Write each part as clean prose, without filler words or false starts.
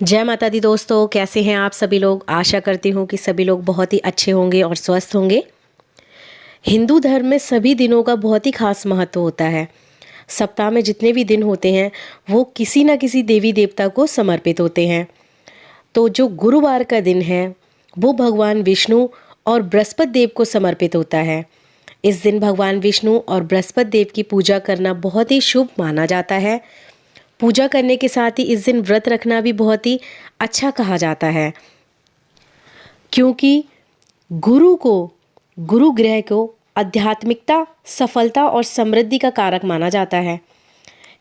जय माता दी दोस्तों, कैसे हैं आप सभी लोग। आशा करती हूँ कि सभी लोग बहुत ही अच्छे होंगे और स्वस्थ होंगे। हिंदू धर्म में सभी दिनों का बहुत ही खास महत्व होता है। सप्ताह में जितने भी दिन होते हैं वो किसी न किसी देवी देवता को समर्पित होते हैं। तो जो गुरुवार का दिन है वो भगवान विष्णु और बृहस्पति देव को समर्पित होता है। इस दिन भगवान विष्णु और बृहस्पति देव की पूजा करना बहुत ही शुभ माना जाता है। पूजा करने के साथ ही इस दिन व्रत रखना भी बहुत ही अच्छा कहा जाता है, क्योंकि गुरु ग्रह को आध्यात्मिकता, सफलता और समृद्धि का कारक माना जाता है।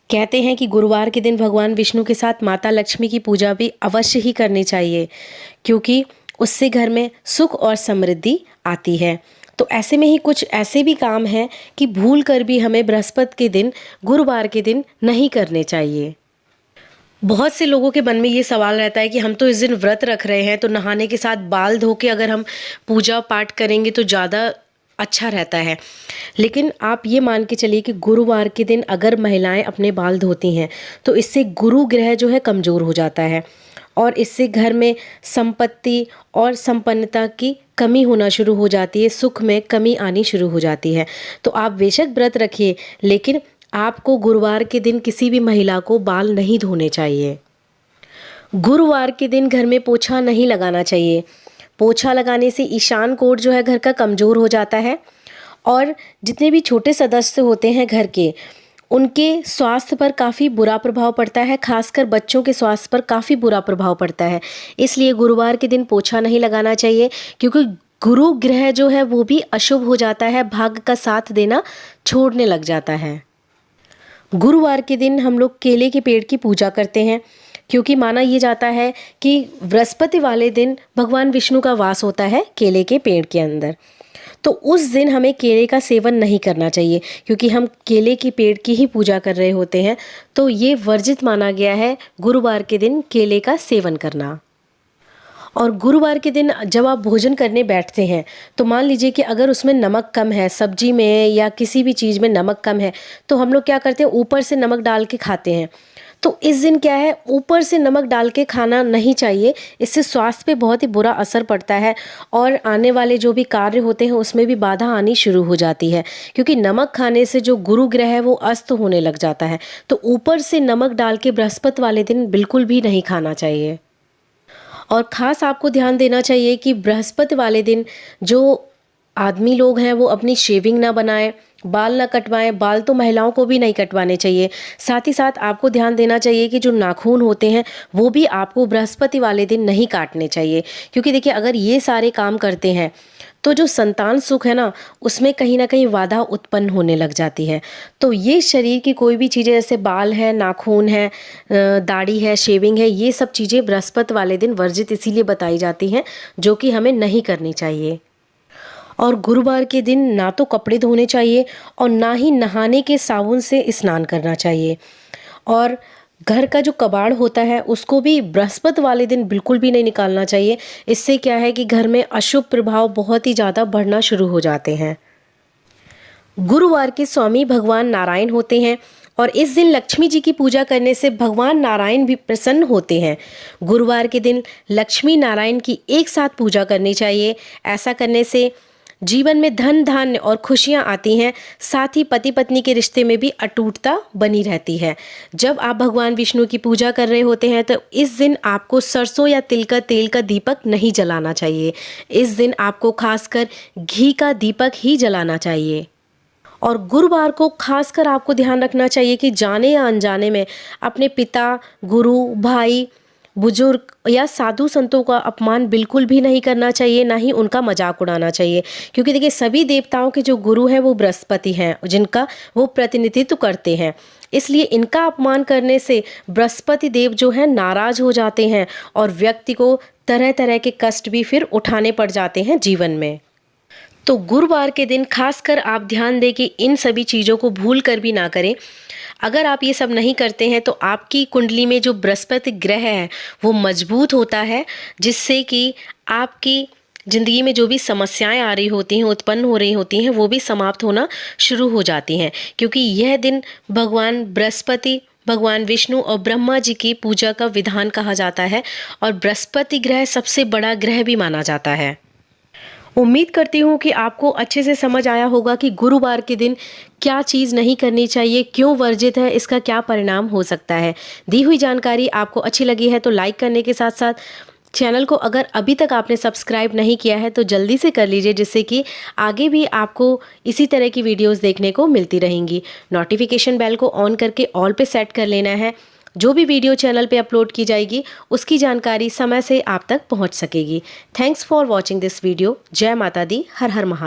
कहते हैं कि गुरुवार के दिन भगवान विष्णु के साथ माता लक्ष्मी की पूजा भी अवश्य ही करनी चाहिए, क्योंकि उससे घर में सुख और समृद्धि आती है। तो ऐसे में ही कुछ ऐसे भी काम हैं कि भूल कर भी हमें बृहस्पति के दिन, गुरुवार के दिन नहीं करने चाहिए। बहुत से लोगों के मन में ये सवाल रहता है कि हम तो इस दिन व्रत रख रहे हैं, तो नहाने के साथ बाल धो के अगर हम पूजा पाठ करेंगे तो ज़्यादा अच्छा रहता है। लेकिन आप ये मान के चलिए कि गुरुवार के दिन अगर महिलाएं अपने बाल धोती हैं तो इससे गुरु ग्रह जो है कमज़ोर हो जाता है और इससे घर में संपत्ति और संपन्नता की कमी होना शुरू हो जाती है, सुख में कमी आनी शुरू हो जाती है। तो आप बेशक व्रत रखिए, लेकिन आपको गुरुवार के दिन किसी भी महिला को बाल नहीं धोने चाहिए। गुरुवार के दिन घर में पोछा नहीं लगाना चाहिए। पोछा लगाने से ईशान कोण जो है घर का कमज़ोर हो जाता है और जितने भी छोटे सदस्य होते हैं घर के, उनके स्वास्थ्य पर काफ़ी बुरा प्रभाव पड़ता है। खासकर बच्चों के स्वास्थ्य पर काफ़ी बुरा प्रभाव पड़ता है। इसलिए गुरुवार के दिन पोछा नहीं लगाना चाहिए, क्योंकि गुरु ग्रह जो है वो भी अशुभ हो जाता है, भाग्य का साथ देना छोड़ने लग जाता है। गुरुवार के दिन हम लोग केले के पेड़ की पूजा करते हैं, क्योंकि माना ये जाता है कि बृहस्पति वाले दिन भगवान विष्णु का वास होता है केले के पेड़ के अंदर। तो उस दिन हमें केले का सेवन नहीं करना चाहिए, क्योंकि हम केले के पेड़ की ही पूजा कर रहे होते हैं। तो ये वर्जित माना गया है गुरुवार के दिन केले का सेवन करना। और गुरुवार के दिन जब आप भोजन करने बैठते हैं तो मान लीजिए कि अगर उसमें नमक कम है, सब्जी में या किसी भी चीज़ में नमक कम है, तो हम लोग क्या करते हैं, ऊपर से नमक डाल के खाते हैं। तो इस दिन क्या है, ऊपर से नमक डाल के खाना नहीं चाहिए। इससे स्वास्थ्य पे बहुत ही बुरा असर पड़ता है और आने वाले जो भी कार्य होते हैं उसमें भी बाधा आनी शुरू हो जाती है, क्योंकि नमक खाने से जो गुरु ग्रह है वो अस्त होने लग जाता है। तो ऊपर से नमक डाल के बृहस्पति वाले दिन बिल्कुल भी नहीं खाना चाहिए। और ख़ास आपको ध्यान देना चाहिए कि बृहस्पति वाले दिन जो आदमी लोग हैं वो अपनी शेविंग ना बनाएं, बाल ना कटवाएं। बाल तो महिलाओं को भी नहीं कटवाने चाहिए। साथ ही साथ आपको ध्यान देना चाहिए कि जो नाखून होते हैं वो भी आपको बृहस्पति वाले दिन नहीं काटने चाहिए, क्योंकि देखिए अगर ये सारे काम करते हैं तो जो संतान सुख है ना, उसमें कहीं ना कहीं बाधा उत्पन्न होने लग जाती है। तो ये शरीर की कोई भी चीज़ें, जैसे बाल है, नाखून है, दाढ़ी है, शेविंग है, ये सब चीज़ें बृहस्पति वाले दिन वर्जित इसीलिए बताई जाती हैं, जो कि हमें नहीं करनी चाहिए। और गुरुवार के दिन ना तो कपड़े धोने चाहिए और ना ही नहाने के साबुन से स्नान करना चाहिए। और घर का जो कबाड़ होता है उसको भी बृहस्पति वाले दिन बिल्कुल भी नहीं निकालना चाहिए। इससे क्या है कि घर में अशुभ प्रभाव बहुत ही ज़्यादा बढ़ना शुरू हो जाते हैं। गुरुवार के स्वामी भगवान नारायण होते हैं और इस दिन लक्ष्मी जी की पूजा करने से भगवान नारायण भी प्रसन्न होते हैं। गुरुवार के दिन लक्ष्मी नारायण की एक साथ पूजा करनी चाहिए। ऐसा करने से जीवन में धन धान्य और खुशियां आती हैं। साथ ही पति पत्नी के रिश्ते में भी अटूटता बनी रहती है। जब आप भगवान विष्णु की पूजा कर रहे होते हैं तो इस दिन आपको सरसों या तिल का तेल का दीपक नहीं जलाना चाहिए। इस दिन आपको खासकर घी का दीपक ही जलाना चाहिए। और गुरुवार को खासकर आपको ध्यान रखना चाहिए कि जाने या अनजाने में अपने पिता, गुरु, भाई, बुजुर्ग या साधु संतों का अपमान बिल्कुल भी नहीं करना चाहिए, ना ही उनका मजाक उड़ाना चाहिए। क्योंकि देखिए सभी देवताओं के जो गुरु हैं वो बृहस्पति हैं, जिनका वो प्रतिनिधित्व करते हैं। इसलिए इनका अपमान करने से बृहस्पति देव जो है नाराज हो जाते हैं और व्यक्ति को तरह तरह के कष्ट भी फिर उठाने पड़ जाते हैं जीवन में। तो गुरुवार के दिन खासकर आप ध्यान दें कि इन सभी चीज़ों को भूल कर भी ना करें। अगर आप ये सब नहीं करते हैं तो आपकी कुंडली में जो बृहस्पति ग्रह है वो मजबूत होता है, जिससे कि आपकी ज़िंदगी में जो भी समस्याएं आ रही होती हैं, उत्पन्न हो रही होती हैं, वो भी समाप्त होना शुरू हो जाती हैं। क्योंकि यह दिन भगवान बृहस्पति भगवान विष्णु और ब्रह्मा जी की पूजा का विधान कहा जाता है और बृहस्पति ग्रह सबसे बड़ा ग्रह भी माना जाता है। उम्मीद करती हूँ कि आपको अच्छे से समझ आया होगा कि गुरुवार के दिन क्या चीज़ नहीं करनी चाहिए, क्यों वर्जित है, इसका क्या परिणाम हो सकता है। दी हुई जानकारी आपको अच्छी लगी है तो लाइक करने के साथ साथ चैनल को अगर अभी तक आपने सब्सक्राइब नहीं किया है तो जल्दी से कर लीजिए, जिससे कि आगे भी आपको इसी तरह की वीडियोस देखने को मिलती रहेंगी। नोटिफिकेशन बेल को ऑन करके ऑल पे सेट कर लेना है। जो भी वीडियो चैनल पे अपलोड की जाएगी उसकी जानकारी समय से आप तक पहुंच सकेगी। Thanks for watching this video. जय माता दी, हर हर महादेव।